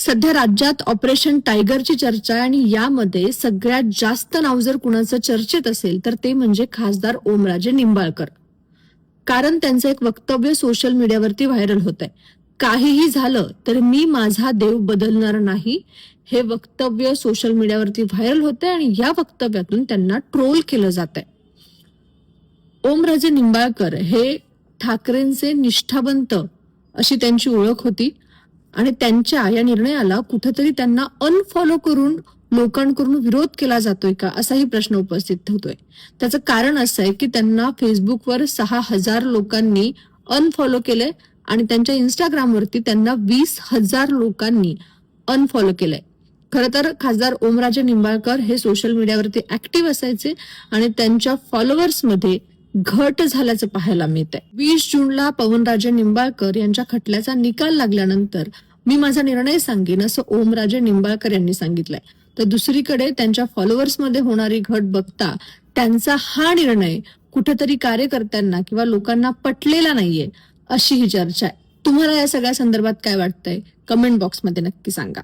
सध्या राज्यात ऑपरेशन टायगरची चर्चा आहे आणि यामध्ये सगळ्यात जास्त नाव जर कुणाचं चर्चेत असेल तर ते म्हणजे खासदार ओमराजे निंबाळकर. कारण त्यांचं एक वक्तव्य सोशल मीडियावरती व्हायरल होत आहे. काहीही झालं तर मी माझा देव बदलणार नाही, हे वक्तव्य सोशल मीडियावरती व्हायरल होतंय आणि या वक्तव्यातून त्यांना ट्रोल केलं जात आहे. ओमराजे निंबाळकर हे ठाकरेंचे निष्ठावंत अशी त्यांची ओळख होती आणि त्यांच्या या निर्णयाला कुठेतरी त्यांना अनफॉलो करून लोकांकडून विरोध केला जातोय का असाही प्रश्न उपस्थित होतोय. त्याचं कारण असं आहे की त्यांना फेसबुकवर 6,000 लोकांनी अनफॉलो केलंय आणि त्यांच्या इंस्टाग्रामवरती त्यांना 20,000 लोकांनी अनफॉलो केलंय. खरं तर खासदार ओमराजे निंबाळकर हे सोशल मीडियावरती ऍक्टिव्ह असायचे आणि त्यांच्या फॉलोअर्समध्ये घट झाल्याचं पाहायला मिळतंय. 20 जूनला पवनराजे निंबाळकर यांच्या खटल्याचा निकाल लागल्यानंतर मी माझा निर्णय सांगेन असं ओमराजे निंबाळकर यांनी सांगितलंय. तर दुसरीकडे त्यांच्या फॉलोअर्समध्ये होणारी घट बघता त्यांचा हा निर्णय कुठेतरी कार्यकर्त्यांना किंवा लोकांना पटलेला नाहीये अशी ही चर्चा आहे. तुम्हाला या सगळ्या संदर्भात काय वाटतंय कमेंट बॉक्समध्ये नक्की सांगा.